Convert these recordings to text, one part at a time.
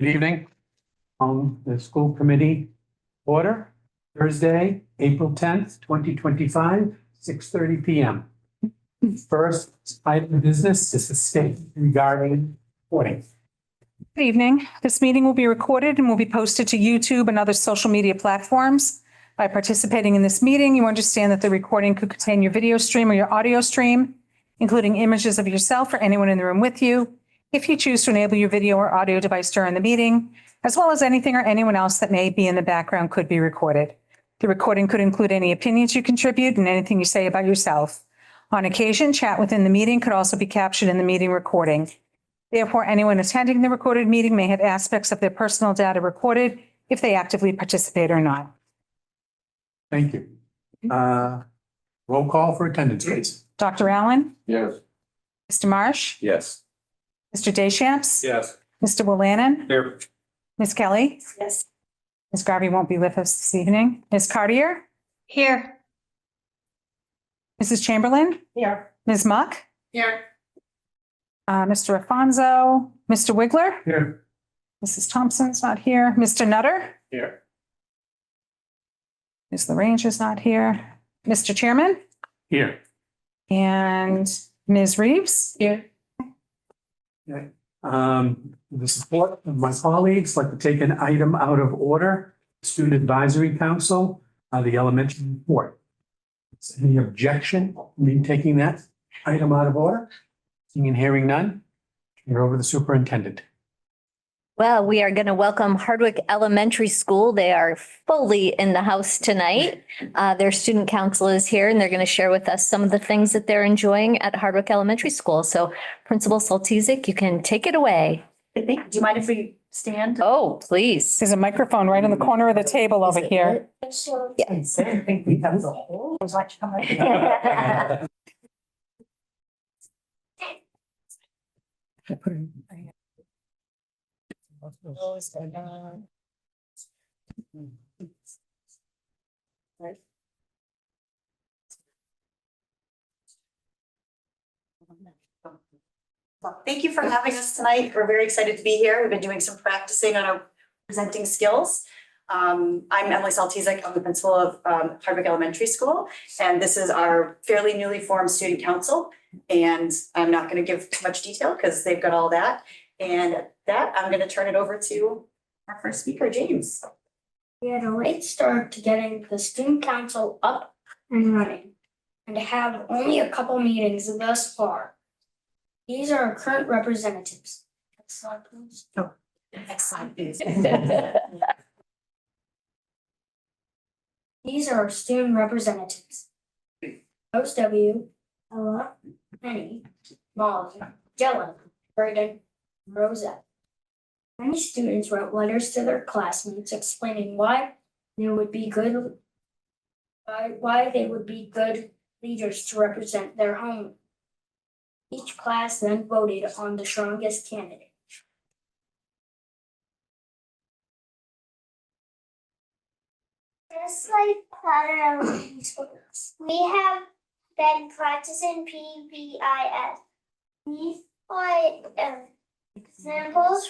Good evening. The school committee order, Thursday, April 10th, 2025, 6:30 PM. First item of business is a statement regarding reporting. Good evening. This meeting will be recorded and will be posted to YouTube and other social media platforms. By participating in this meeting, you understand that the recording could contain your video stream or your audio stream, including images of yourself or anyone in the room with you. If you choose to enable your video or audio device during the meeting, as well as anything or anyone else that may be in the background could be recorded. The recording could include any opinions you contribute and anything you say about yourself. On occasion, chat within the meeting could also be captured in the meeting recording. Therefore, anyone attending the recorded meeting may have aspects of their personal data recorded if they actively participate or not. Thank you. Roll call for attendance, please. Dr. Allen, Yes. Mr. Marsh, Yes. Mr. Deschamps, Yes. Mr. Willannon, Here. Ms. Kelly. Yes. Ms. Garvey won't be with us this evening. Ms. Cartier, Here. Mrs. Chamberlain, Here. Ms. Muck, Here. Mr. Afonso, Mr. Wiggler, Here. Mrs. Thompson's not here, Mr. Nutter, Here. Ms. LaRange is not here, Mr. Chairman, Here. and Ms. Reeves. Here. The support of my colleagues, like to take an item out of order. Student Advisory Council, the elementary report. Any objection, me taking that item out of order? Seeing and hearing none, turn it over to the superintendent. Well, we are going to welcome Hardwick Elementary School. They are fully in the house tonight. Their student council is here and they're going to share with us some of the things that they're enjoying at Hardwick Elementary School. So Principal Saltizik, you can take it away. Do you mind if we stand? Oh, please. There's a microphone right in the corner of the table over here. Yes. I think we have the whole. Thank you for having us tonight. We're very excited to be here. We've been doing some practicing on our presenting skills. I'm Emily Saltizik. I'm the principal of Hardwick Elementary School, and this is our fairly newly formed student council. And I'm not going to give too much detail because they've got all that. And at that, I'm going to turn it over to our first speaker, James. We had a late start to getting the student council up and running, and to have only a couple meetings thus far. These are our current representatives. Next slide, please. Next slide, please. These are our student representatives. Rose W, Ella, Penny, Molly, Dylan, Braden, and Rosette. Many students wrote letters to their classmates explaining why they would be good leaders to represent their home. Each class then voted on the strongest candidate. Just like Clara Elementary School, we have been practicing PBIS. These are examples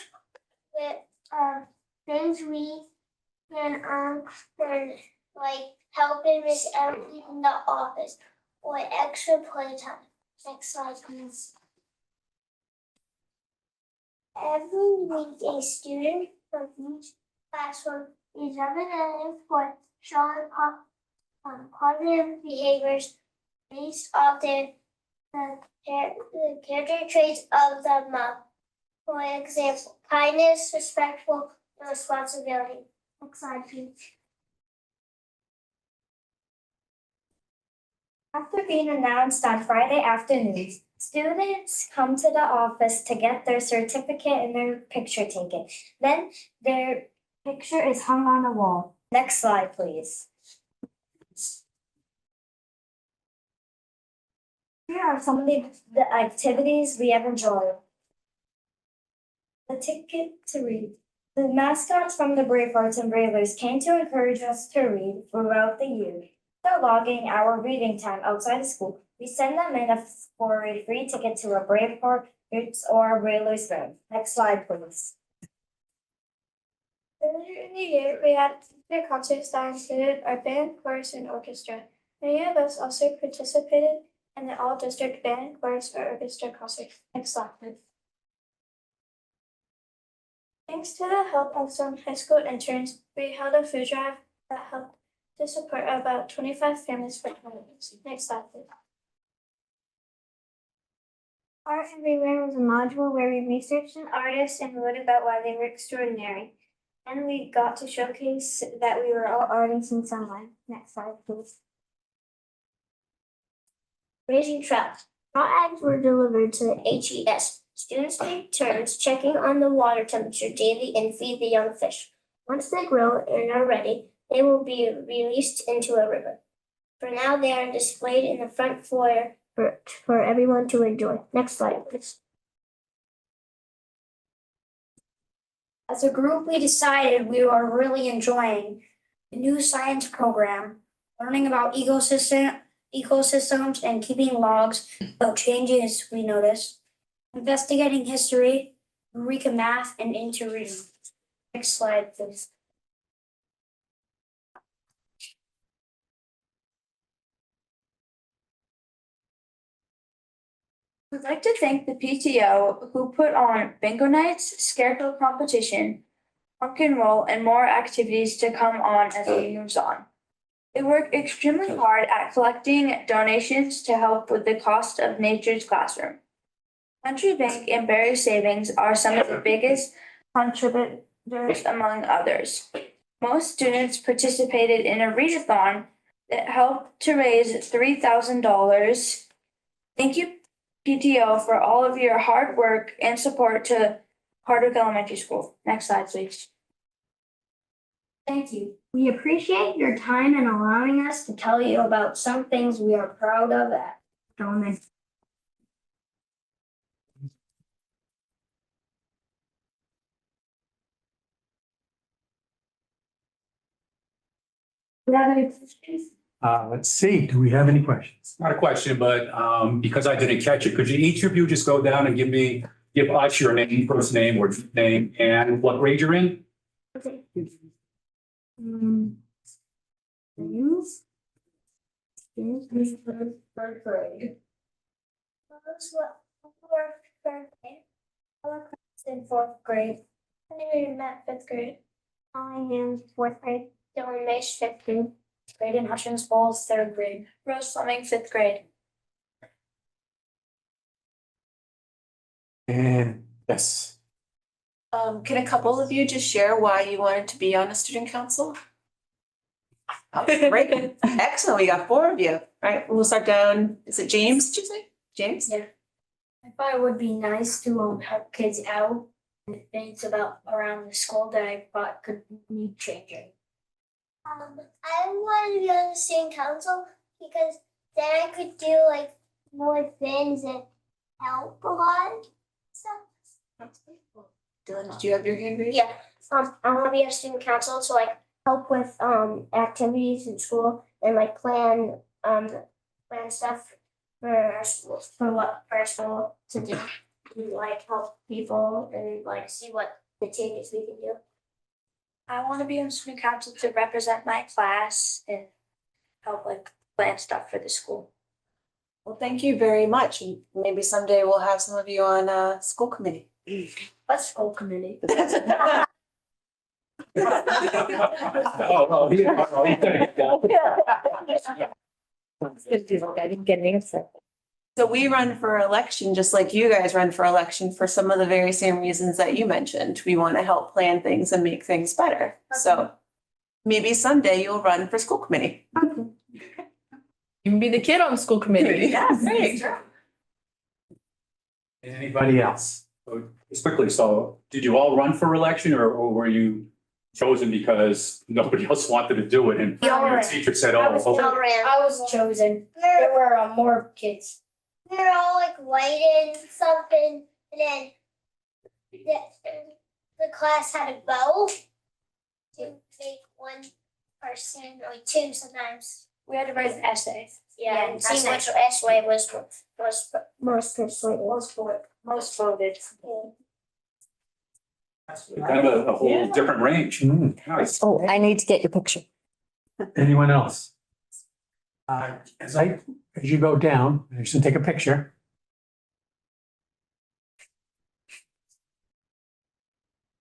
with things we can like helping Miss Emily in the office or extra playtime. Next slide, please. Every week, a student from each classroom is representative for showing positive behaviors based off the character traits of the mom. For example, kindness, respectful, and responsibility. Next slide, please. After being announced on Friday afternoons, students come to the office to get their certificate and their picture taken. Then their picture is hung on a wall. Next slide, please. Here are some of the activities we have enjoyed. The ticket to read. The mascots from the Bravehearts and Bravers came to encourage us to read throughout the year. After logging our reading time outside of school, we send them in for a free ticket to a Braveheart or a Brailers room. Next slide, please. Earlier in the year, we had a concert that included our band, chorus, and orchestra. Many of us also participated in the all-district band, chorus, or orchestra concert. Next slide, please. Thanks to the help of some high school interns, we held a food drive that helped to support about 25 families for holidays. Next slide, please. Art Everywhere was a module where we researched an artist and wrote about why they were extraordinary. And we got to showcase that we were all artists in some way. Next slide, please. Raising trout. Raw eggs were delivered to the HES. Students take turns checking on the water temperature daily and feed the young fish. Once they grow and are ready, they will be released into a river. For now, they are displayed in the front foyer for everyone to enjoy. Next slide, please. As a group, we decided we were really enjoying the new science program, learning about ecosystems and keeping logs of changes we noticed, investigating history, Eureka math, and into reading. Next slide, please. We'd like to thank the PTO who put on bingo nights, scarecrow competition, pumpkin roll, and more activities to come on as it moves on. They work extremely hard at collecting donations to help with the cost of Nature's Classroom. Country Bank and Berry Savings are some of the biggest contributors among others. Most students participated in a readathon that helped to raise $3,000. Thank you, PTO, for all of your hard work and support to Hardwick Elementary School. Next slide, please. Thank you. We appreciate your time and allowing us to tell you about some things we are proud of at Elementary. Do you have any questions? Let's see, do we have any questions? Not a question, but because I didn't catch it, could you, each of you just go down and give us your name, first name or name and what grade you're in? Okay. Third grade. Those were third grade. In fourth grade. Henry Matt, fifth grade. I am fourth grade. Dylan Mace, fifth grade. Braden Hutchins Bowles, third grade. Rose Fleming, fifth grade. And yes, Can a couple of you just share why you wanted to be on the student council? Oh, great, excellent, we got four of you, all right, we'll start down, is it James, did you say? James? Yeah. I thought it would be nice to help kids out and things around the school that I thought could need changing. I wanted to be on the student council because then I could do like more things and help a lot. Dylan, did you have your hand raised? Yeah, I want to be on student council to like help with activities in school and like plan stuff for our school, for our school to do, to like help people and like see what the changes we can do. I want to be on student council to represent my class and help like plan stuff for the school. Well, thank you very much, and maybe someday we'll have some of you on school committee. What school committee? Oh, he didn't get that. I didn't get an answer. So we run for election, just like you guys run for election for some of the very same reasons that you mentioned. We want to help plan things and make things better. So maybe someday you'll run for school committee. You can be the kid on the school committee. Yeah, great. anybody else? Just quickly, so did you all run for election or were you chosen because nobody else wanted to do it? And We all your ran. teacher said, I oh, was okay. All ran. I was chosen. There were more kids. We were all like writing something, and then the class had a bow to make one person or two sometimes. We had to write an essay. Yeah, and see which essay was most persuasive. Most voted. Yeah. Kind of a whole different range. Nice. Oh, I need to get your picture. Anyone else? As you go down, you should take a picture.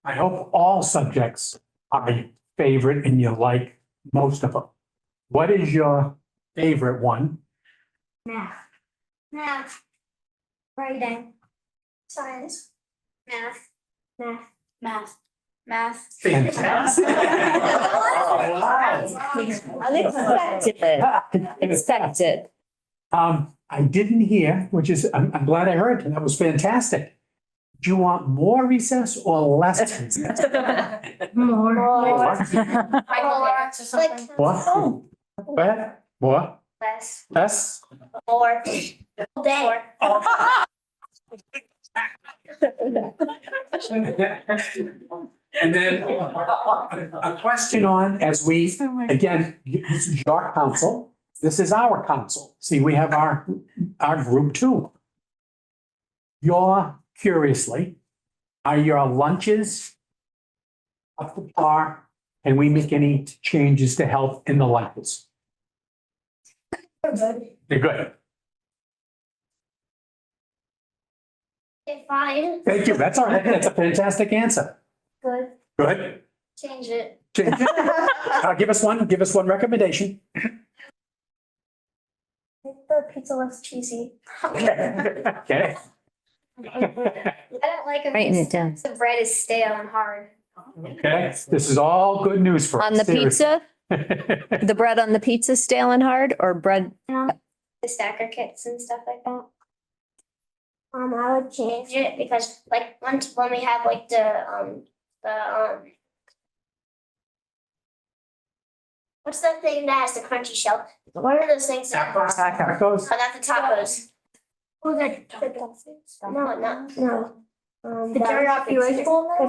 I hope all subjects are your favorite and you like most of them. What is your favorite one? Math. Math. Writing. Science. Math. Math. Math. Math. Fantastic. Unexpected. Expected. I didn't hear, which is, I'm glad I heard, and that was fantastic. Do you want more recess or less recess? More. Like What? Go ahead. More? less. Less? More. All day. And then a question on, as we, again, this is your council, this is our council. See, we have our group too. Curiously, are your lunches up to par? Can we make any changes to help in the lunches? They're good. Okay, fine. Thank you. That's all right. That's a fantastic answer. Good. Good. Change it. Change it. Give us one recommendation. Make the pizza less cheesy. Okay. I don't like it. Writing it down. The bread is stale and hard. Okay, this is all good news for us. On the pizza, pizza? the bread on the pizza stale and hard or bread? The stacker kits and stuff like that. I would change it because like when we have like the what's that thing that has the crunchy shell? What are those things? Tacos? Oh, not the tacos. Oh, no. The teriyaki rice bowl? The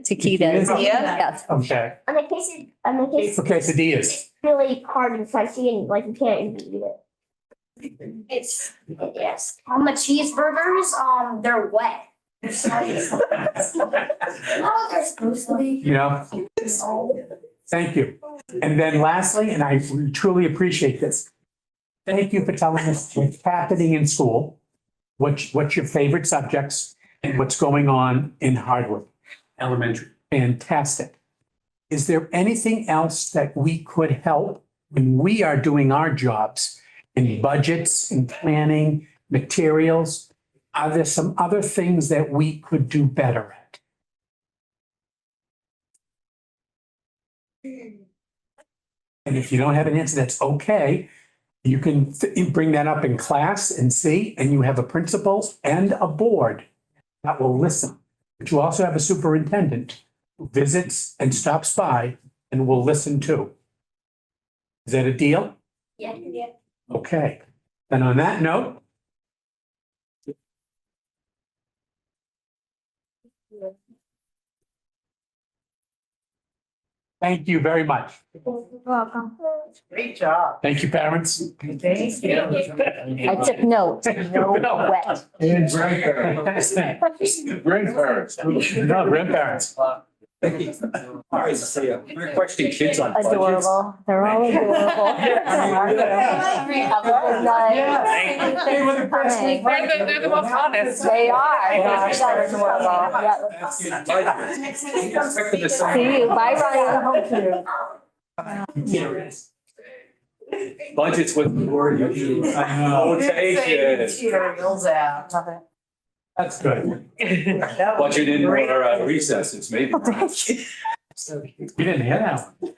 Taquitas. Yes. Okay. On the case, For quesadillas. it's really hard and crunchy and like you can't even eat it. It's, yes. On the cheeseburgers, they're wet. Oh, they're supposed to be. You know, thank you. And then lastly, and I truly appreciate this. Thank you for telling us what's happening in school, what's your favorite subjects, and what's going on in Hardwick Elementary. Fantastic. Is there anything else that we could help when we are doing our jobs in budgets and planning, materials? Are there some other things that we could do better at? And if you don't have an answer, that's okay. You can bring that up in class and see, and you have a principal and a board that will listen. But you also have a superintendent who visits and stops by and will listen too. Is that a deal? Yeah. Okay. And on that note, thank you very much. You're welcome. Great job. Thank you, parents. Thank you. I took notes. No wet. And grandparents. Grandparents. No, grandparents. Thank you. All right, so we're questioning kids on budgets. Adorable. They're all adorable. Have a good night. They were the best. They're the most honest. They are. That's adorable. Expected the same. See you. Bye, Ryan. Budgets with the word you use. I know. Oh, take it. Materials out. That's good. Budget in or recesses, maybe. You didn't hear that one.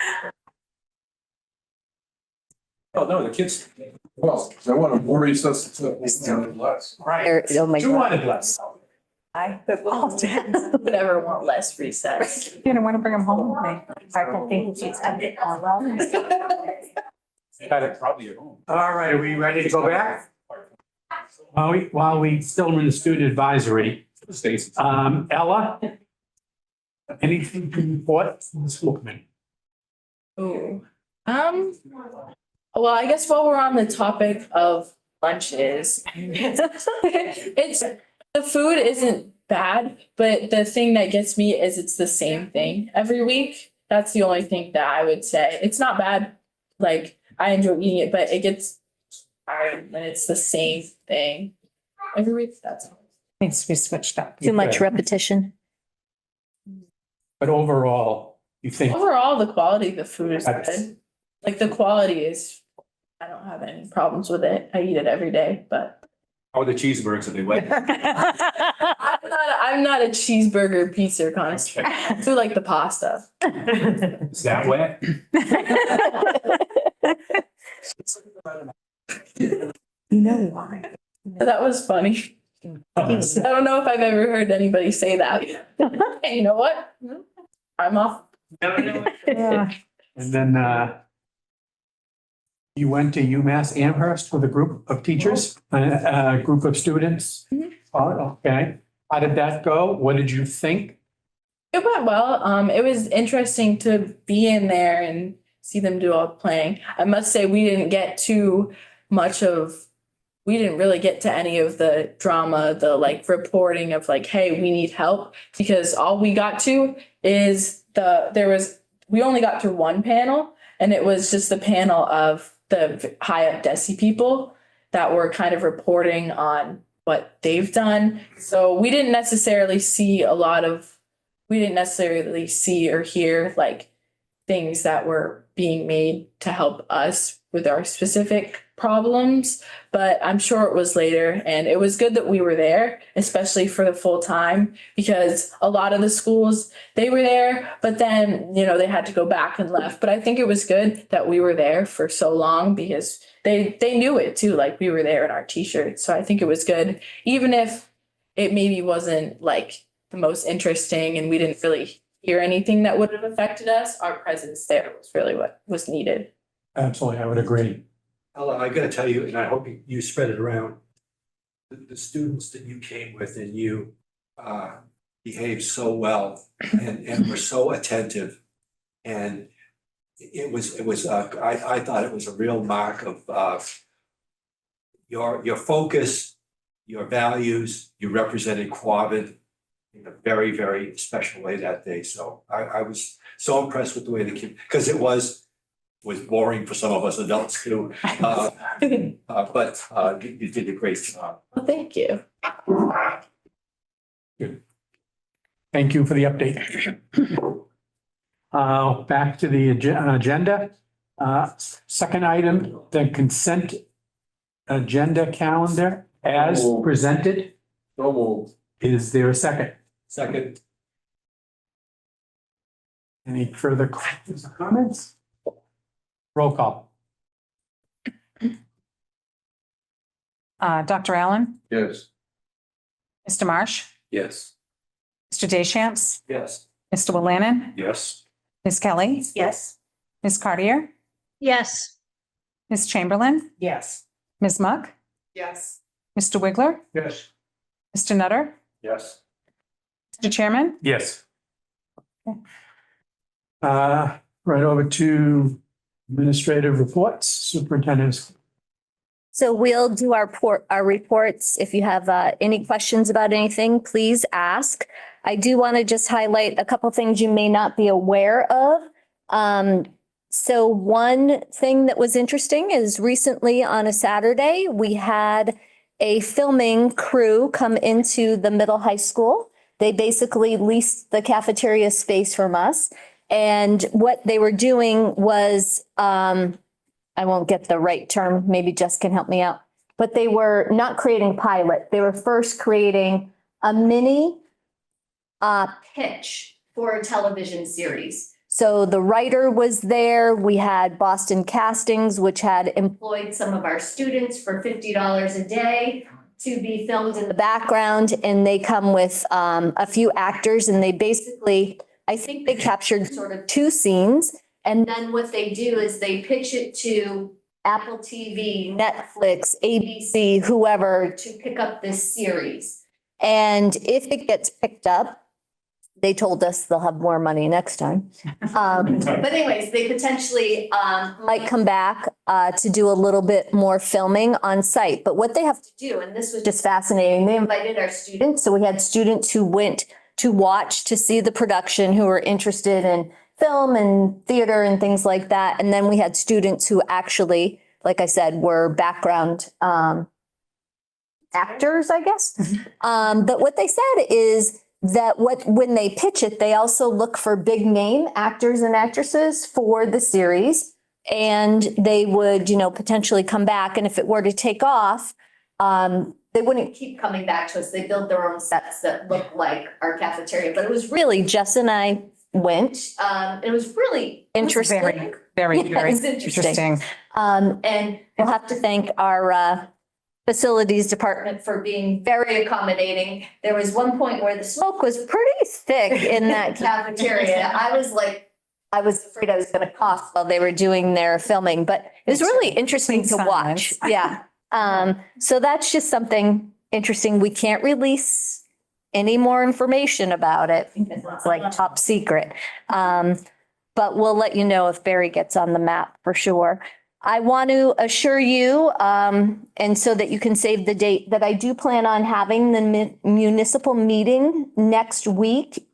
Oh, no, the kids. Well, I want to more recess to less. Right. Oh, my Two God. wanted less. I would ever want less recess. You don't want to bring them home with me. I think she's Got it. Probably at home. All right, are we ready to go back? While we still in the student advisory, Stacy. Ella? Anything to report from the school committee? Ooh. Well, I guess while we're on the topic of lunches, the food isn't bad, but the thing that gets me is it's the same thing every week. That's the only thing that I would say. It's not bad. Like, I enjoy eating it, but it gets tired when it's the same thing every week. That's all. Needs to be switched up. Too much Okay. repetition. But overall, you think, Overall, the quality of the food is That's- good. Like, the quality is, I don't have any problems with it. I eat it every day, but How are the cheeseburgers if they wet? I'm not a cheeseburger pizza connoisseur. I do like the pasta. Is that wet? You know why? That was funny. I don't know if I've ever heard anybody say that. Hey, you know what? I'm off. Yeah. and then, you went to UMass Amherst with a group of teachers, a group of students? Mhm. Oh, okay. How did that go? What did you think? It went well. It was interesting to be in there and see them do all the playing. I must say, we didn't really get to any of the drama, the like reporting of like, hey, we need help, because all we got to is we only got through one panel, and it was just the panel of the high up DESI people that were kind of reporting on what they've done. So we didn't necessarily see or hear like things that were being made to help us with our specific problems, but I'm sure it was later, and it was good that we were there, especially for the full time, because a lot of the schools, they were there, but then, they had to go back and left. But I think it was good that we were there for so long, because they knew it too, like we were there in our t-shirts. So I think it was good, even if it maybe wasn't like the most interesting and we didn't really hear anything that would have affected us. Our presence there was really what was needed. Absolutely, I would agree. Ella, I gotta tell you, and I hope you spread it around. The students that you came with and you behaved so well and were so attentive. And it was, I thought it was a real mark of your focus, your values. You represented Quabbin in a very, very special way that day. So I was so impressed with the way the kid, because it was boring for some of us adults too. But you did a great job. Well, thank you. Thank you for the update. Back to the agenda. Second item, the consent agenda calendar as presented. So moved. Is there a second? Second, Any further questions or comments? Roll call. Dr. Allen, Yes. Mr. Marsh, Yes. Mr. Deschamps, yes. Mr. Willannon, Yes. Ms. Kelly, Yes. Ms. Cartier, Yes. Ms. Chamberlain, Yes. Ms. Muck, Yes. Mr. Wiggler, Yes. Mr. Nutter, Yes. Mr. Chairman. Yes. Right over to administrative reports, superintendent's. So we'll do our reports. If you have any questions about anything, please ask. I do want to just highlight a couple things you may not be aware of. So one thing that was interesting is recently on a Saturday, we had a filming crew come into the middle high school. They basically leased the cafeteria space from us. And what they were doing was, I won't get the right term, maybe Jess can help me out, but they were not creating a pilot. They were first creating a mini pitch for a television series. So the writer was there. We had Boston Castings, which had employed some of our students for $50 a day to be filmed in the background. And they come with a few actors, and they basically, I think they captured sort of two scenes. And then what they do is they pitch it to Apple TV, Netflix, ABC, whoever, to pick up this series. And if it gets picked up, they told us they'll have more money next time. But anyways, they potentially might come back to do a little bit more filming on site. But what they have to do, and this was just fascinating, they invited our students. So we had students who went to watch, to see the production, who were interested in film and theater and things like that. And then we had students who actually, like I said, were background actors, I guess. But what they said is that when they pitch it, they also look for big name actors and actresses for the series. And they would, potentially come back. And if it were to take off, they wouldn't keep coming back to us. They build their own sets that look like our cafeteria. But it was really, Jess and I went. It was really interesting. Very Yeah, it's interesting. And we'll have to thank our facilities department for being very accommodating. There was one point where the smoke was pretty thick in that cafeteria. I was afraid I was going to cough while they were doing their filming, but it was really interesting to watch. Yeah. So that's just something interesting. We can't release any more information about it because it's like top secret. But we'll let you know if Barry gets on the map for sure. I want to assure you, and so that you can save the date, that I do plan on having the municipal meeting next week,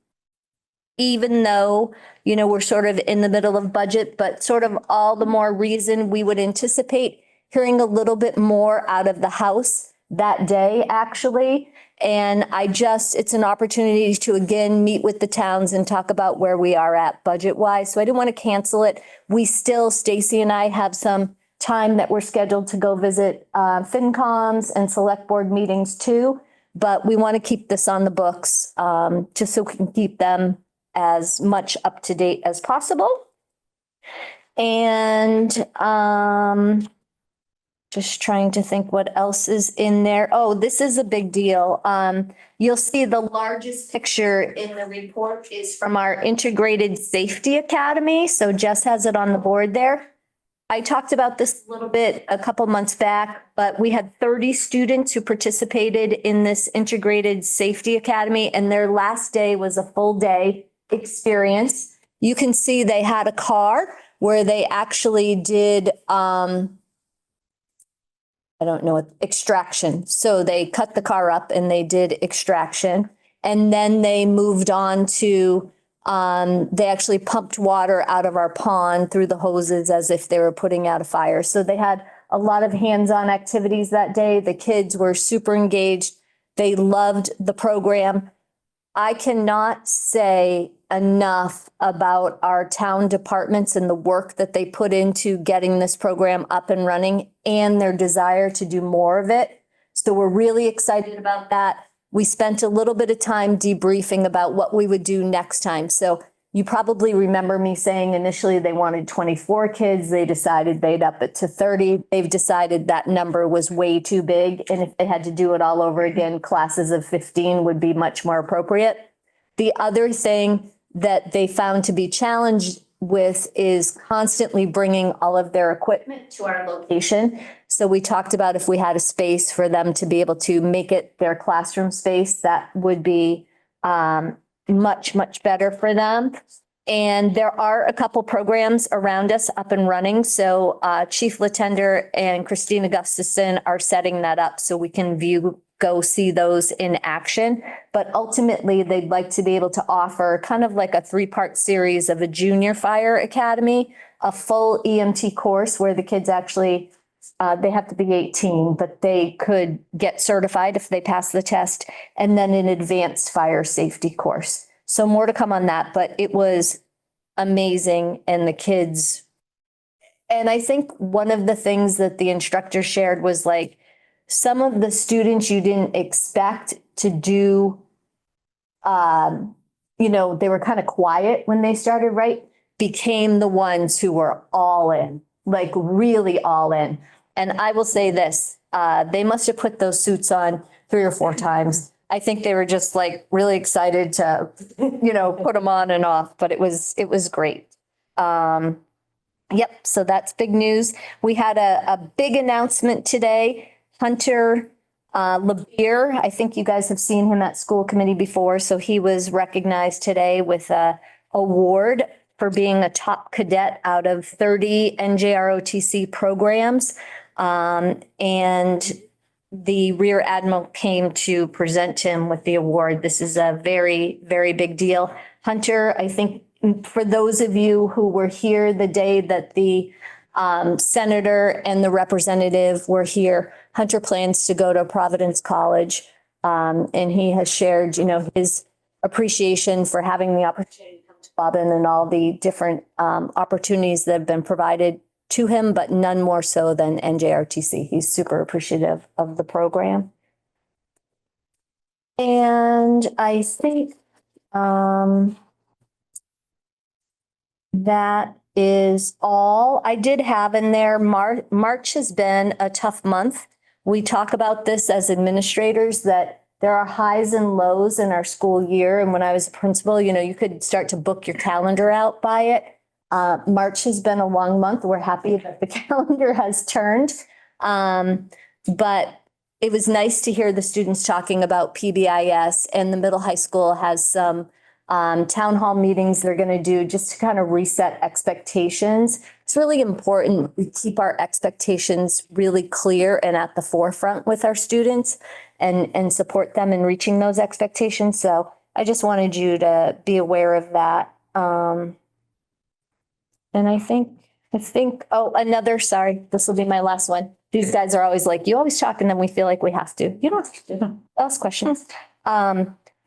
even though, we're sort of in the middle of budget, but sort of all the more reason we would anticipate hearing a little bit more out of the House that day, actually. And it's an opportunity to again meet with the towns and talk about where we are at budget wise. So I didn't want to cancel it. We still, Stacy and I have some time that we're scheduled to go visit FinComs and select board meetings too. But we want to keep this on the books just so we can keep them as much up to date as possible. And just trying to think what else is in there. Oh, this is a big deal. You'll see the largest picture in the report is from our Integrated Safety Academy. So Jess has it on the board there. I talked about this a little bit a couple months back, but we had 30 students who participated in this Integrated Safety Academy, and their last day was a full day experience. You can see they had a car where they actually did, extraction. So they cut the car up and they did extraction. And then they moved on to, they actually pumped water out of our pond through the hoses as if they were putting out a fire. So they had a lot of hands-on activities that day. The kids were super engaged. They loved the program. I cannot say enough about our town departments and the work that they put into getting this program up and running and their desire to do more of it. So we're really excited about that. We spent a little bit of time debriefing about what we would do next time. So you probably remember me saying initially they wanted 24 kids. They decided they'd up it to 30. They've decided that number was way too big. And if they had to do it all over again, classes of 15 would be much more appropriate. The other thing that they found to be challenged with is constantly bringing all of their equipment to our location. So we talked about if we had a space for them to be able to make it their classroom space, that would be much, much better for them. And there are a couple programs around us up and running. So Chief Latender and Christina Gustafson are setting that up so we can go see those in action. But ultimately, they'd like to be able to offer kind of like a 3-part series of a junior fire academy, a full EMT course where the kids actually, they have to be 18, but they could get certified if they pass the test, and then an advanced fire safety course. So more to come on that, but it was amazing. And the kids, and I think one of the things that the instructor shared was like, some of the students you didn't expect to do, they were kind of quiet when they started, right? Became the ones who were all in, like really all in. And I will say this, they must have put those suits on 3 or 4 times. I think they were just like really excited to, put them on and off, but it was great. Yep. So that's big news. We had a big announcement today. Hunter LeBeer, I think you guys have seen him at school committee before. So he was recognized today with a award for being a top cadet out of 30 NJROTC programs. And the Rear Admiral came to present him with the award. This is a very, very big deal. Hunter, I think for those of you who were here the day that the senator and the representative were here, Hunter plans to go to Providence College. And he has shared, his appreciation for having the opportunity to come to Bobbin and all the different opportunities that have been provided to him, but none more so than NJRTC. He's super appreciative of the program. And I think that is all. I did have in there, March has been a tough month. We talk about this as administrators, that there are highs and lows in our school year. And when I was a principal, you could start to book your calendar out by it. March has been a long month. We're happy that the calendar has turned. But it was nice to hear the students talking about PBIS, and the middle high school has some town hall meetings they're going to do just to kind of reset expectations. It's really important we keep our expectations really clear and at the forefront with our students and support them in reaching those expectations. So I just wanted you to be aware of that. And I think, sorry, this will be my last one. These guys are always like, you always talk and then we feel like we have to. You don't have to ask questions.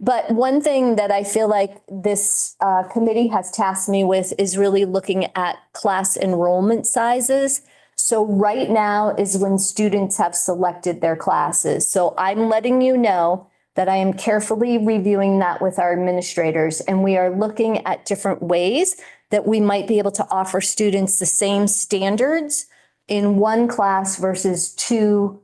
But one thing that I feel like this committee has tasked me with is really looking at class enrollment sizes. So right now is when students have selected their classes. So I'm letting you know that I am carefully reviewing that with our administrators, and we are looking at different ways that we might be able to offer students the same standards in one class versus two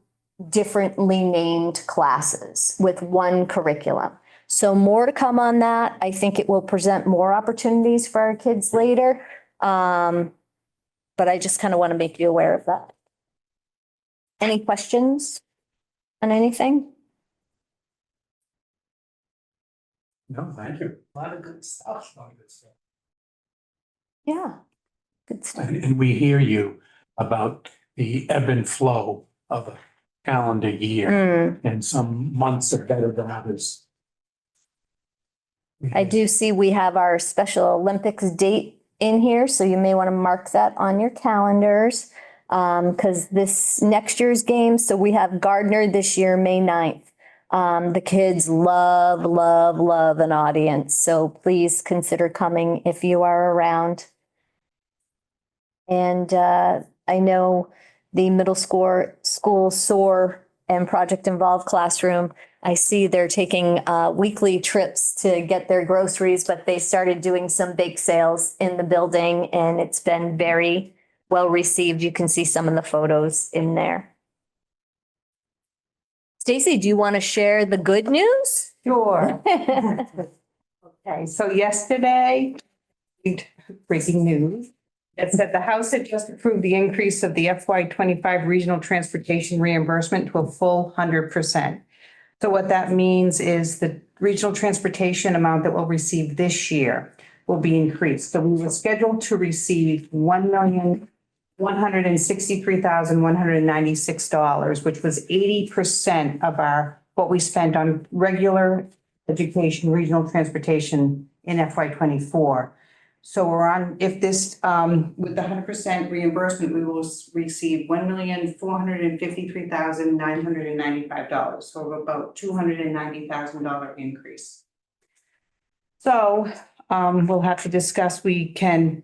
differently named classes with one curriculum. So more to come on that. I think it will present more opportunities for our kids later. But I just kind of want to make you aware of that. Any questions on anything? No, thank you. A lot of good stuff. Yeah. Good stuff. And we hear you about the ebb and flow of a calendar year, and some months are better than others. I do see we have our Special Olympics date in here, so you may want to mark that on your calendars. Because this next year's game, so we have Gardner this year, May 9th. The kids love an audience, so please consider coming if you are around. And I know the middle school SOAR and Project Involved Classroom, I see they're taking weekly trips to get their groceries, but they started doing some bake sales in the building, and it's been very well received. You can see some of the photos in there. Stacy, do you want to share the good news? Sure. Okay, so yesterday, breaking news, it said the House had just approved the increase of the FY25 regional transportation reimbursement to a full 100%. So what that means is the regional transportation amount that we'll receive this year will be increased. So we were scheduled to receive $1,163,196, which was 80% of what we spent on regular education, regional transportation in FY24. So we're on, if this, with the 100% reimbursement, we will receive $1,453,995. So about $290,000 increase. So we'll have to discuss, we can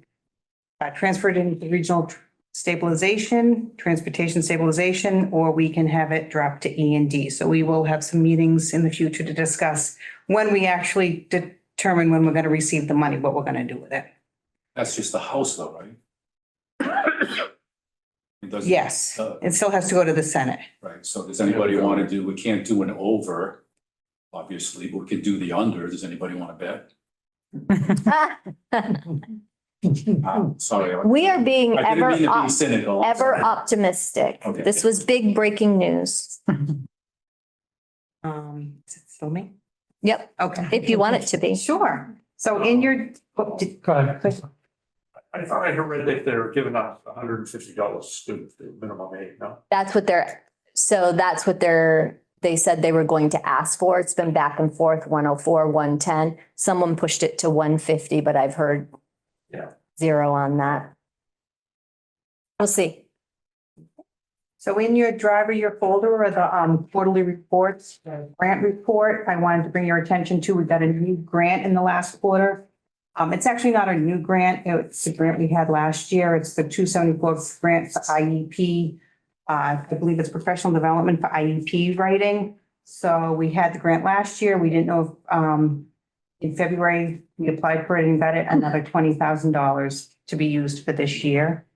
transfer it into regional transportation stabilization, or we can have it dropped to E&D. So we will have some meetings in the future to discuss when we actually determine when we're going to receive the money, what we're going to do with it. That's just the House though, right? It doesn't- Yes, it still has to go to the Senate. Right, so does anybody want to do, we can't do an over, obviously, but we could do the under. Does anybody want to bet? Sorry. We are being I didn't mean to be cynical. I'm ever sorry. optimistic. Okay. This was big breaking news. Is it still me? Yep, Okay. if you want it to be. Sure. So in your, Go ahead. I thought I read that they're giving out $150 a student, the minimum aid, no? That's what they said they were going to ask for. It's been back and forth, 104, 110. Someone pushed it to 150, but I've heard Yeah. 0 on that. We'll see. So in your folder are the quarterly reports, the grant report. I wanted to bring your attention to, we got a new grant in the last quarter. It's actually not a new grant. It's the grant we had last year. It's the 274 grant for IEP. I believe it's professional development for IEP writing. So we had the grant last year. We didn't know if in February, we applied for it and got it another $20,000 to be used for this year.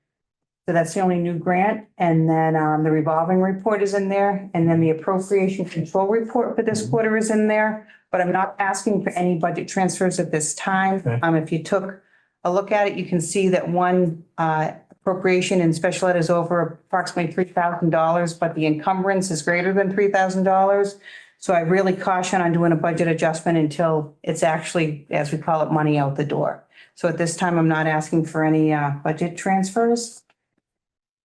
So that's the only new grant. And then the revolving report is in there. And then the appropriation control report for this quarter is in there. But I'm not asking for any budget transfers at this time. Okay. If you took a look at it, you can see that one appropriation in special ed is over approximately $3,000, but the encumbrance is greater than $3,000. So I really caution on doing a budget adjustment until it's actually, as we call it, money out the door. So at this time, I'm not asking for any budget transfers.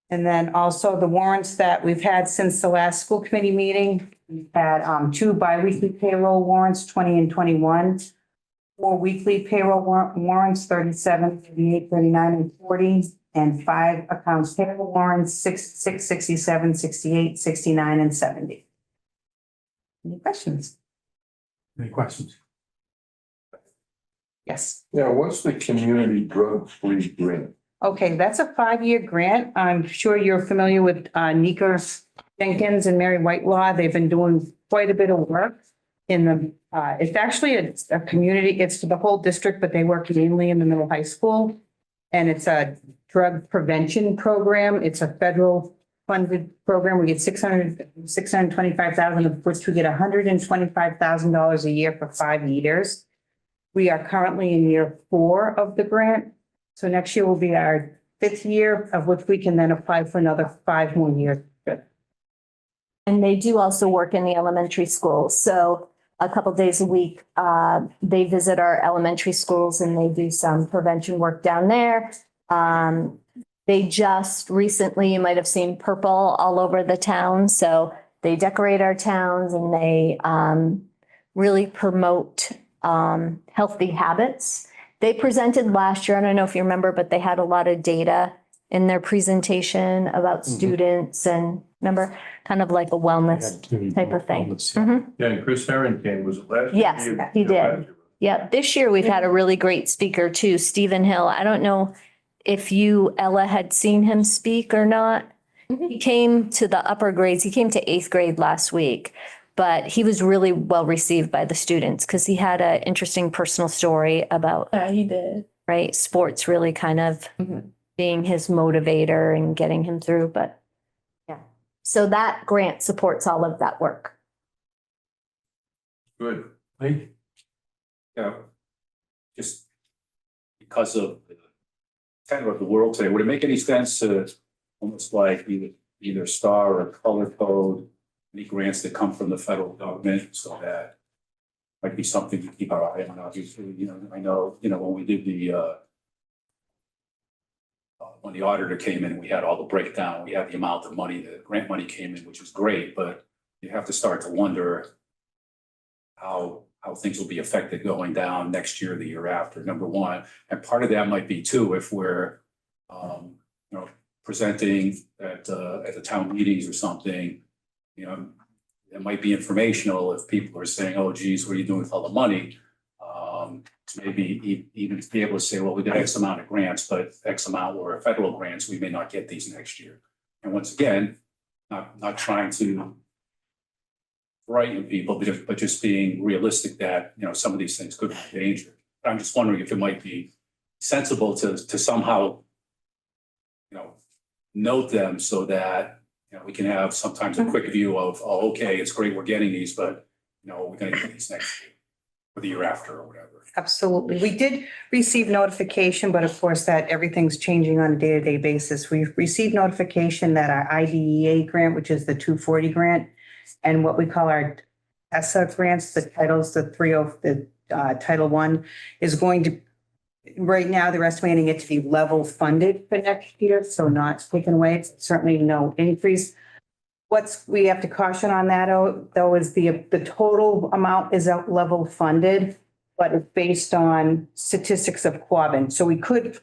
And then also the warrants that we've had since the last school committee meeting. We've had 2 biweekly payroll warrants, 20 and 21. 4 weekly payroll warrants, 37, 38, 39, and 40. And 5 accounts payable warrants, 66, 67, 68, 69, and 70. Any questions? Any questions? Yes. Yeah, what's the community drug-free grant? Okay, that's a 5-year grant. I'm sure you're familiar with Nika Jenkins and Mary Whitelaw. They've been doing quite a bit of work in the, it's actually a community, it's for the whole district, but they work mainly in the middle high school. And it's a drug prevention program. It's a federal funded program. We get 625,000, of which we get $125,000 a year for 5 years. We are currently in year 4 of the grant. So next year will be our 5th year, of which we can then apply for another 5 more years. And they do also work in the elementary schools. So a couple days a week, they visit our elementary schools and they do some prevention work down there. They just recently, you might have seen purple all over the town. So they decorate our towns and they really promote healthy habits. They presented last year, I don't know if you remember, but they had a lot of data in their presentation about students and remember, kind of like a wellness type of thing. Mhm. Yeah, and Chris Harrington was last year. Yes, he did. Yeah, this year we've had a really great speaker too, Stephen Hill. I don't know if you, Ella, had seen him speak or not. He came to the upper grades. He came to 8th grade last week, but he was really well received by the students because he had an interesting personal story about, Yeah, he did. right, sports really kind of being his motivator and getting him through, but yeah. So that grant supports all of that work. Good. Lee? Yeah. Just because of the kind of the world today, would it make any sense to almost like either star or color code any grants that come from the federal government so that might be something to keep our eye on, obviously, I know, when we did when the auditor came in, we had all the breakdown, we had the amount of money, the grant money came in, which was great, but you have to start to wonder how things will be affected going down next year, the year after, number one. And part of that might be too, if we're, presenting at the town meetings or something, it might be informational if people are saying, oh geez, what are you doing with all the money? To maybe even be able to say, well, we got X amount of grants, but X amount were federal grants, we may not get these next year. And once again, not trying to frighten people, but just being realistic that, some of these things could be dangerous. I'm just wondering if it might be sensible to somehow, note them so that, we can have sometimes a quick view of, oh, okay, it's great, we're getting these, but, we're gonna get these next year or the year after or whatever. Absolutely. We did receive notification, but of course that everything's changing on a day-to-day basis. We've received notification that our IDEA grant, which is the 240 grant, and what we call our ESSA grants, the titles, the Title I, is going to right now, they're estimating it to be level funded for next year, so not taken away. It's certainly no increase. We have to caution on that, though, is the total amount is out level funded, but it's based on statistics of Quabbin. So it could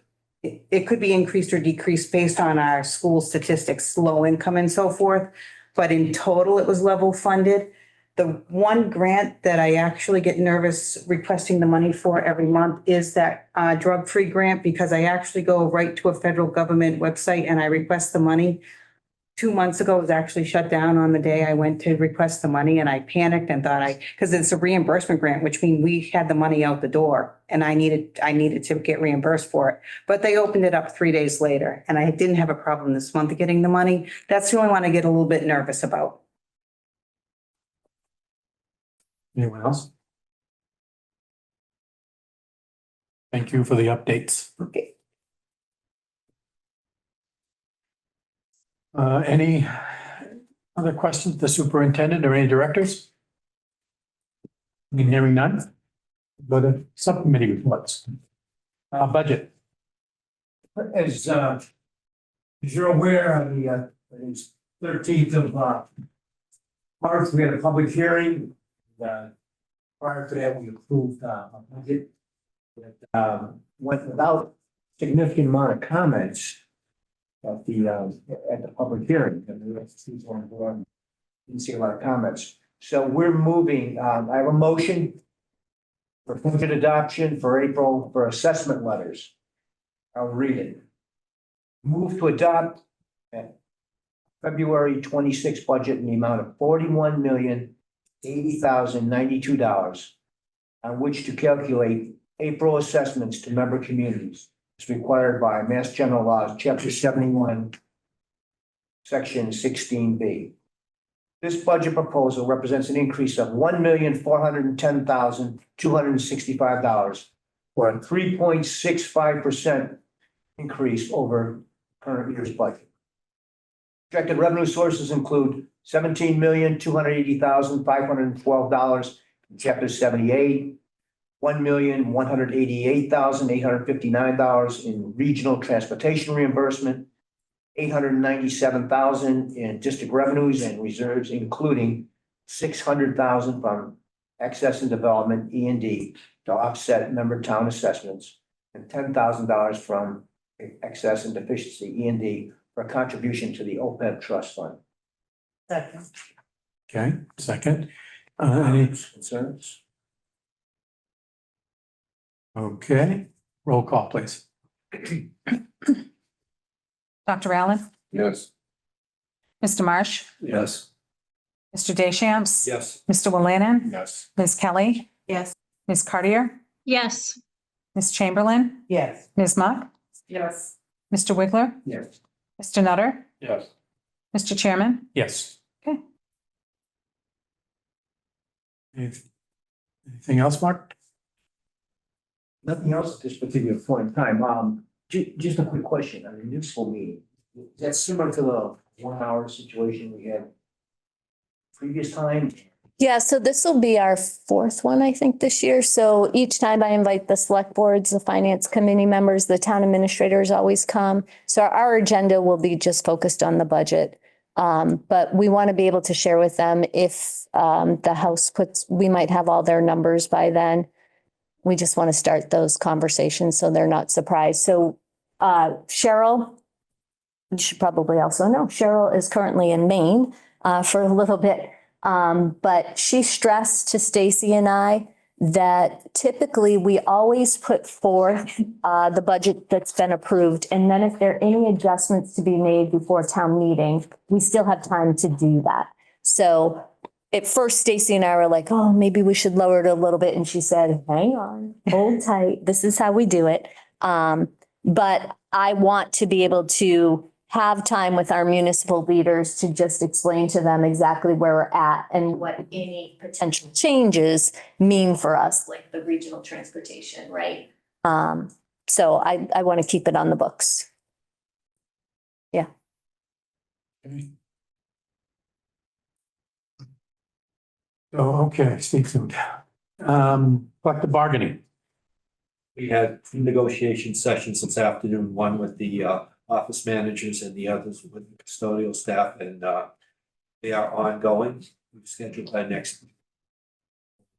be increased or decreased based on our school statistics, low income and so forth. But in total, it was level funded. The one grant that I actually get nervous requesting the money for every month is that drug-free grant, because I actually go right to a federal government website and I request the money. 2 months ago, it was actually shut down on the day I went to request the money, and I panicked and thought because it's a reimbursement grant, which means we had the money out the door and I needed to get reimbursed for it. But they opened it up 3 days later and I didn't have a problem this month getting the money. That's the only one I get a little bit nervous about. Anyone else? Thank you for the updates. Okay. Any other questions, the superintendent or any directors? Hearing none. Go to subcommittee reports. Budget. As you're aware, on the 13th of March, we had a public hearing. Prior to that, we approved a budget that went without significant amount of comments at the public hearing. And the rest of the people on board didn't see a lot of comments. So we're moving, I have a motion for budget adoption for April for assessment letters. I'll read it. Move to adopt February 26 budget in the amount of $41,080,092, on which to calculate April assessments to member communities as required by Mass General Laws, Chapter 71, Section 16B. This budget proposal represents an increase of $1,410,265, or a 3.65% increase over current year's budget. Projected revenue sources include $17,280,512 in Chapter 78, $1,188,859 in regional transportation reimbursement, $897,000 in district revenues and reserves, including $600,000 from excess and development E&D to offset member town assessments, and $10,000 from excess and deficiency E&D for a contribution to the OPEB trust fund. Second. Okay, second. Any Concerns? Okay, roll call, please. Dr. Allen, Yes. Mr. Marsh, Yes. Mr. Deschamps. Yes. Mr. Willinan, Yes. Ms. Kelly, Yes. Ms. Cartier, Yes. Ms. Chamberlain, Yes. Ms. Muck, Yes. Mr. Wiggler, Yes. Mr. Nutter, Yes. Mr. Chairman. Yes. Okay. Anything else, Mark? Nothing else at this particular point in time. Just a quick question on the municipal meeting. Is that similar to the 1 hour situation we had previous time? Yeah, so this will be our fourth one, I think, this year. So each time I invite the select boards, the finance committee members, the town administrators always come. So our agenda will be just focused on the budget. But we want to be able to share with them if the House we might have all their numbers by then. We just want to start those conversations so they're not surprised. So Cheryl, you should probably also know, Cheryl is currently in Maine for a little bit. But she stressed to Stacy and I that typically we always put forth the budget that's been approved. And then if there are any adjustments to be made before town meeting, we still have time to do that. So at first, Stacy and I were like, oh, maybe we should lower it a little bit. And she said, hang on, hold tight. This is how we do it. But I want to be able to have time with our municipal leaders to just explain to them exactly where we're at and what any potential changes mean for us, like the regional transportation, right? So I want to keep it on the books. Yeah. So, okay, stay tuned. Collective bargaining. We had two negotiation sessions this afternoon, one with the office managers and the others with the custodial staff, and they are ongoing. We've scheduled our next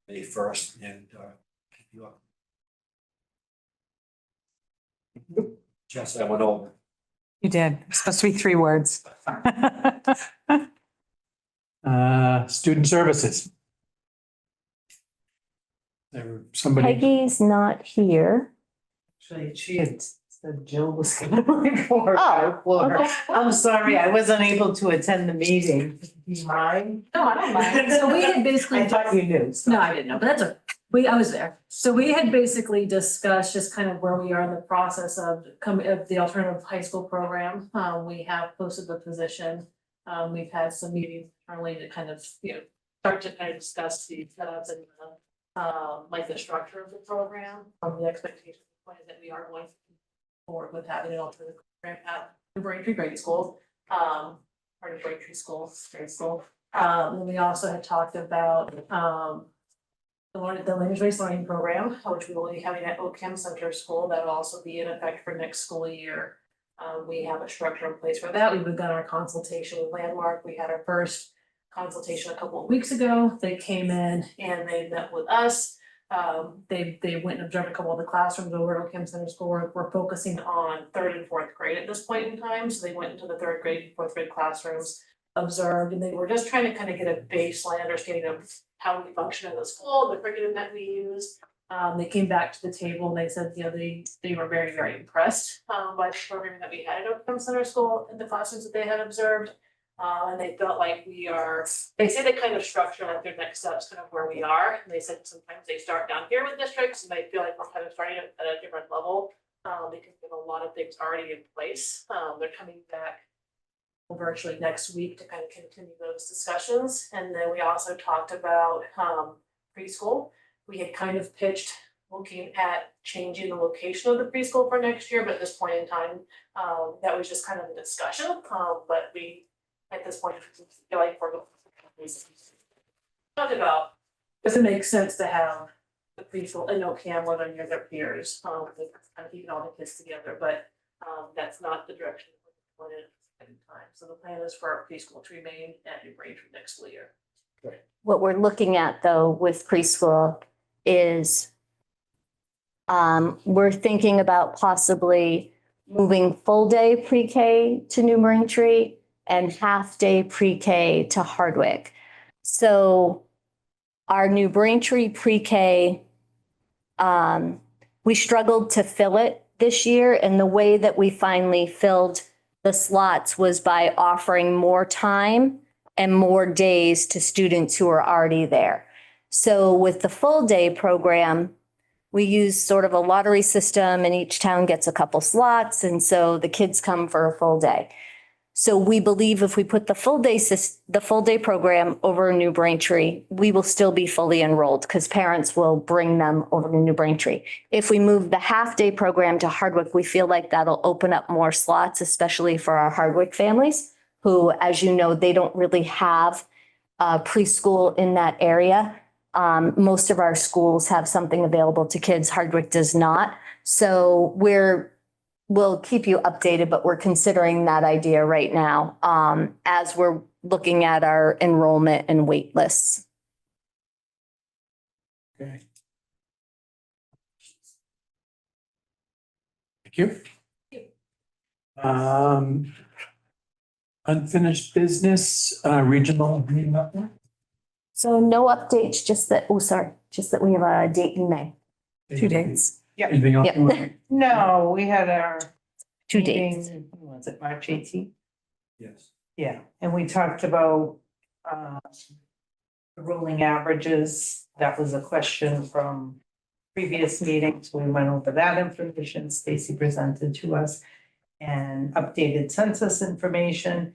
May 1st, and keep you up. Jess, I went over. You did. It's supposed to be 3 words. Student services. Somebody, Peggy's not here. Actually, she had said Jill was gonna report. Oh, okay. I'm sorry, I wasn't able to attend the meeting. Do you mind? No, I don't mind. So we had basically. I thought you knew. so- No, I didn't know, but that's okay. I was there. So we had basically discussed just kind of where we are in the process of the alternative high school program. We have posted the position. We've had some meetings internally to kind of, start to kind of discuss the setups and like the structure of the program. The expectation is that we are going forward with having an alternative program at the Braintree Grade School, or the Braintree School, grade school. And we also had talked about the language-based learning program, which we will be having at OCAM Center School. That will also be in effect for next school year. We have a structure in place for that. We've begun our consultation with Landmark. We had our first consultation a couple of weeks ago. They came in and they met with us. They went and observed a couple of the classrooms over at OCAM Center School. We're focusing on 3rd and 4th grade at this point in time. So they went into the 3rd grade and 4th grade classrooms, observed, and they were just trying to kind of get a baseline understanding of how we function in the school, the curriculum that we use. They came back to the table and they said, they were very, very impressed by the programming that we had at OCAM Center School in the classrooms that they had observed. And they felt like they say they kind of structure like their next steps kind of where we are. And they said sometimes they start down here with districts and they feel like we're kind of starting at a different level because we have a lot of things already in place. They're coming back virtually next week to kind of continue those discussions. And then we also talked about preschool. We had kind of pitched looking at changing the location of the preschool for next year, but at this point in time, that was just kind of a discussion. But we, at this point, feel like we're talked about, does it make sense to have the preschool and OCAM whether near their peers, kind of keeping all the kids together, but that's not the direction we're going in at the time. So the plan is for our preschool to remain at New Braintree next school year. What we're looking at though with preschool is we're thinking about possibly moving full day pre-K to New Braintree and half day pre-K to Hardwick. So our New Braintree pre-K, we struggled to fill it this year, and the way that we finally filled the slots was by offering more time and more days to students who are already there. So with the full day program, we use sort of a lottery system and each town gets a couple slots. And so the kids come for a full day. So we believe if we put the full day program over in New Braintree, we will still be fully enrolled because parents will bring them over to New Braintree. If we move the half day program to Hardwick, we feel like that'll open up more slots, especially for our Hardwick families who, as you know, they don't really have preschool in that area. Most of our schools have something available to kids. Hardwick does not. So we'll keep you updated, but we're considering that idea right now as we're looking at our enrollment and wait lists. okay. Thank you. Unfinished business, regional meeting update? So no updates, just that we have a date in May. 2 dates. Anything else? Yep. you want? No, we had our 2 dates. meeting, when was it, March 18th? Yes. Yeah, and we talked about the rolling averages. That was a question from previous meetings. We went over that information Stacy presented to us and updated census information.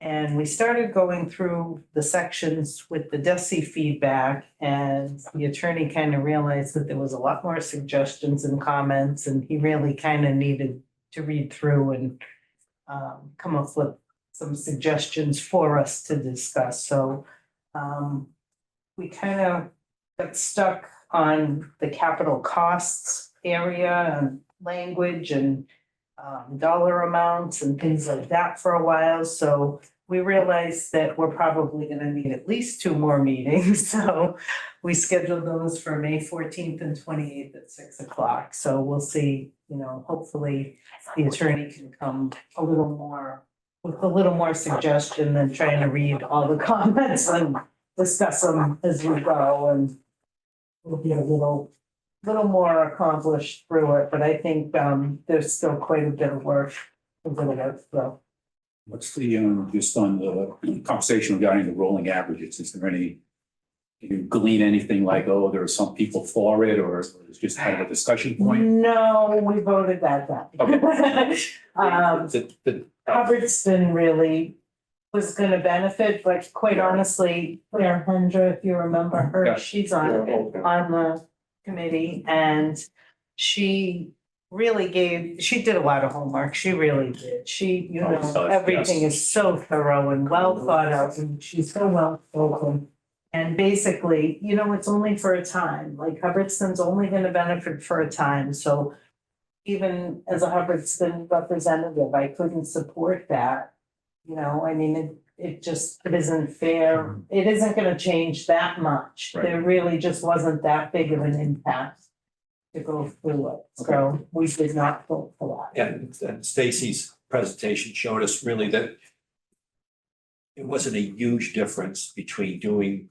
And we started going through the sections with the DESI feedback, and the attorney kind of realized that there was a lot more suggestions and comments, and he really kind of needed to read through and come up with some suggestions for us to discuss. So we kind of got stuck on the capital costs area and language and dollar amounts and things like that for a while. So we realized that we're probably gonna need at least 2 more meetings. So we scheduled those for May 14th and 28th at 6 o'clock. So we'll see, hopefully the attorney can come a little more, with a little more suggestion than trying to read all the comments and discuss them as we go, and we'll be a little more accomplished through it, but I think there's still quite a bit of work. So. What's the, just on the conversation regarding the rolling averages, is there any, can you glean anything like, oh, there are some people for it, or it's just kind of a discussion point? No, we voted that down. Hubbardston really was gonna benefit, but quite honestly, Claire Hendra, if you remember her, Yeah. she's on the committee, and she she did a lot of homework. She really did. Everything is so thorough and well thought out, and she's so well spoken. And basically, it's only for a time, like Hubbardston's only gonna benefit for a time, so even as a Hubbardston representative, I couldn't support that. It isn't fair. It isn't gonna change that much. Right. There really just wasn't that big of an impact to go through it, so we did not vote for that. And Stacy's presentation showed us really that it wasn't a huge difference between doing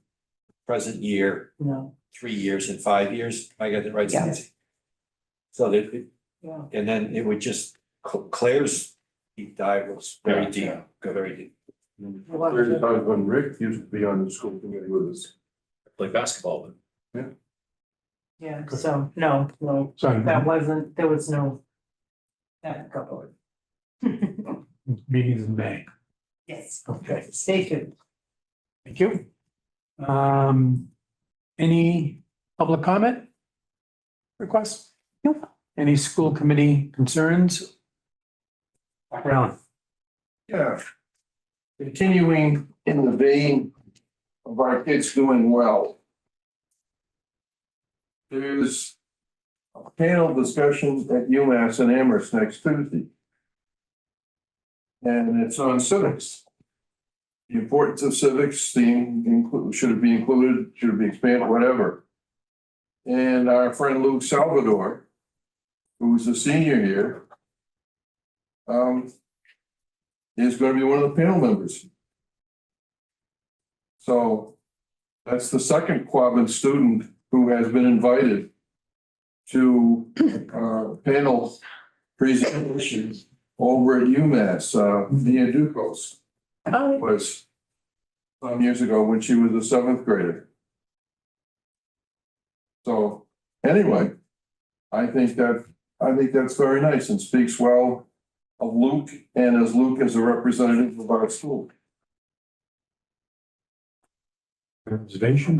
present year, No, 3 years and 5 years. I got it right, Yeah. Stacy? So that, yeah. and then it would just, Claire's deep dive was very deep, Yeah. very deep. There's times when Rick used to be on the school committee with us. Play basketball with. Yeah, so, no, Sorry, there was no. That covered. meetings in May. Yes, Okay, stay tuned. thank you. Any public comment? Requests? Nope. Any school committee concerns? Dr. Allen? Yeah. Continuing in the vein of our kids doing well. There's a panel discussion at UMass in Amherst next Tuesday. And it's on civics. The importance of civics, should it be included, should it be expanded, whatever. And our friend Luke Salvador, who's a senior here, is going to be one of the panel members. So that's the second Quabbin student who has been invited to panel presentations over at UMass. Mia Ducos was some years ago when she was a 7th grader. So anyway, I think that's very nice and speaks well of Luke, and as Luke is a representative of our school. Observation?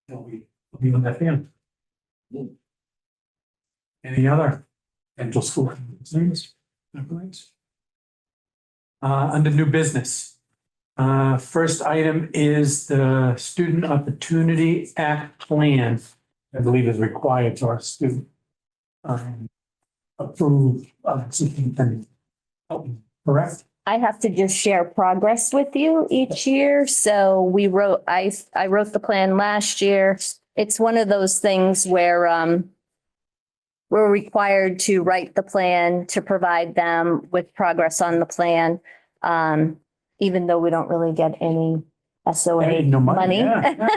No, we be on that fan. Any other potential school concerns? Under new business. First item is the Student Opportunity Act plan, I believe is required to our student. Approve superintendent. Correct? I have to just share progress with you each year. So I wrote the plan last year. It's one of those things where we're required to write the plan to provide them with progress on the plan. Even though we don't really get any SOA Hey, no money. Yeah.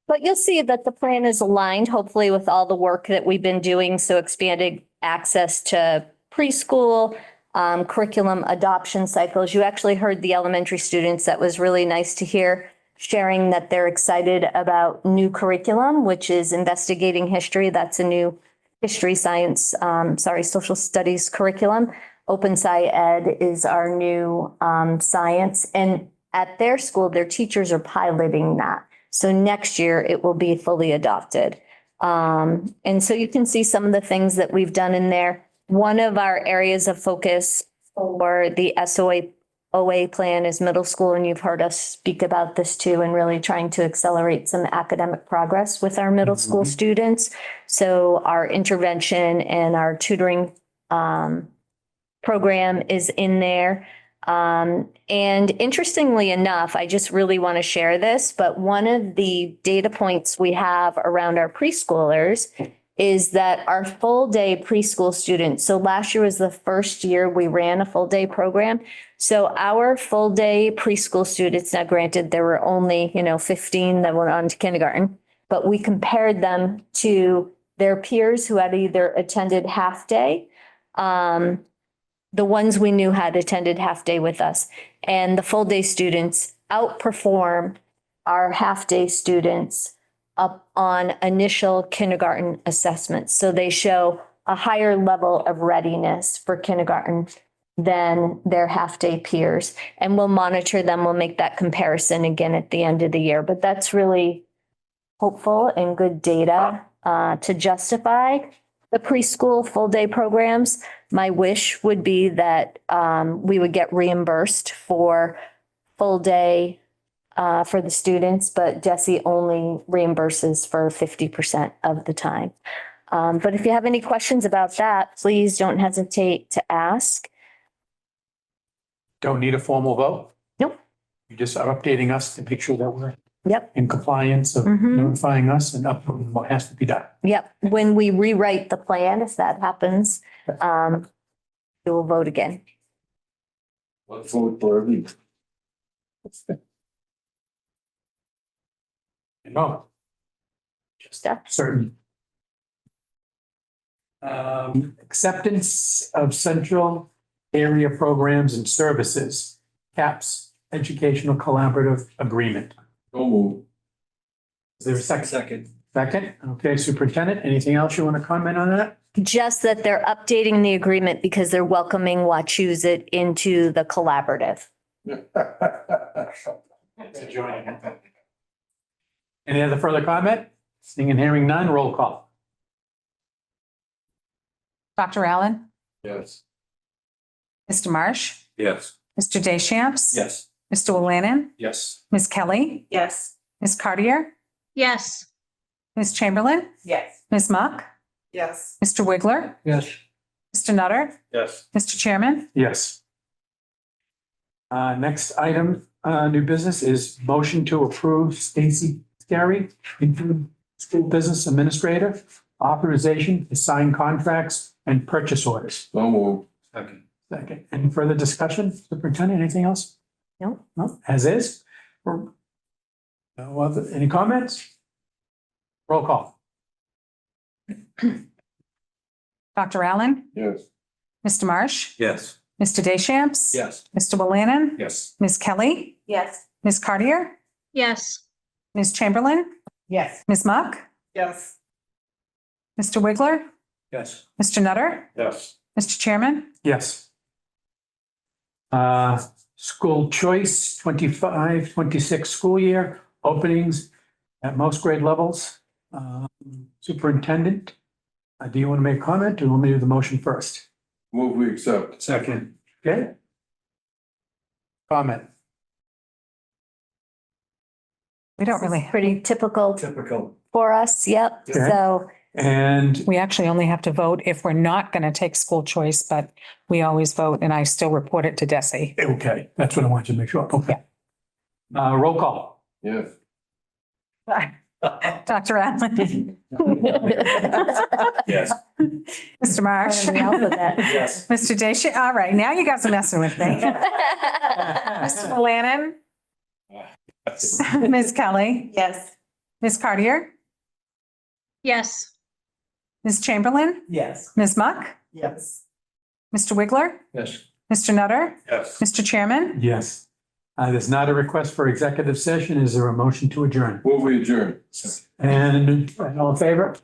But you'll see that the plan is aligned, hopefully, with all the work that we've been doing. So expanded access to preschool, curriculum adoption cycles. You actually heard the elementary students. That was really nice to hear, sharing that they're excited about new curriculum, which is investigating history. That's a new history, science, social studies curriculum. Open Sci Ed is our new science. And at their school, their teachers are piloting that. So next year it will be fully adopted. And so you can see some of the things that we've done in there. One of our areas of focus for the SOA OA plan is middle school, and you've heard us speak about this too, and really trying to accelerate some academic progress with our middle school students. So our intervention and our tutoring program is in there. And interestingly enough, I just really want to share this, but one of the data points we have around our preschoolers is that our full day preschool students, so last year was the first year we ran a full day program. So our full day preschool students, now granted, there were only, 15 that went on to kindergarten, but we compared them to their peers who had either attended half day, the ones we knew had attended half day with us, and the full day students outperform our half day students up on initial kindergarten assessments. So they show a higher level of readiness for kindergarten than their half day peers. And we'll monitor them. We'll make that comparison again at the end of the year. But that's really hopeful and good data to justify the preschool full day programs. My wish would be that we would get reimbursed for full day for the students, but DESE only reimburses for 50% of the time. But if you have any questions about that, please don't hesitate to ask. Don't need a formal vote? Nope. You just are updating us to make sure that we're Yep. in compliance of notifying us and uploading what has to be done. Yep. When we rewrite the plan, if that happens, we will vote again. Let's vote for everything. No, Stuff. certain. Acceptance of central area programs and services, CAPS, Educational Collaborative Agreement. So move. Is there a second? Second. Second, okay, Superintendent, anything else you want to comment on that? Just that they're updating the agreement because they're welcoming Wachusett into the collaborative. Any other further comment? Seeing and hearing none, roll call. Dr. Allen, Yes. Mr. Marsh, Yes. Mr. Deschamps. Yes. Mr. Willannon, Yes. Ms. Kelly, Yes. Ms. Cartier, Yes. Ms. Chamberlain, Yes. Ms. Muck, Yes. Mr. Wiggler, Yes. Mr. Nutter, Yes. Mr. Chairman. Yes. Next item, new business is motion to approve Stacy Scary, interim school business administrator, authorization to sign contracts and purchase orders. So move. Second. Second, any further discussion, Superintendent, anything else? No. No, as is? Or no other, any comments? Roll call. Dr. Allen, Yes. Mr. Marsh, Yes. Mr. Deschamps. Yes. Mr. Willannon, Yes. Ms. Kelly, Yes. Ms. Cartier, Yes. Ms. Chamberlain, Yes. Ms. Muck, Yes. Mr. Wiggler, Yes. Mr. Nutter, Yes. Mr. Chairman. Yes. School choice 25-26 school year openings at most grade levels. Superintendent, do you want to make a comment or want me to do the motion first? Move we accept. Second. Okay. Comment. We don't really, Pretty typical Typical. for us. Yep. Okay. So And we actually only have to vote if we're not going to take school choice, but we always vote and I still report it to DESE. okay, that's what I wanted to make sure. Okay. Roll call. Yes. Dr. Allen, Yes. Mr. Marsh, Yes. Mr. Deschamps. All right, now you guys are messing with me. Mr. Willannon, Ms. Kelly, Yes. Ms. Cartier, Yes. Ms. Chamberlain, Yes. Ms. Muck, Yes. Mr. Wiggler, Yes. Mr. Nutter, Yes. Mr. Chairman. Yes. There's not a request for executive session. Is there a motion to adjourn? Move we adjourn. And all in favor?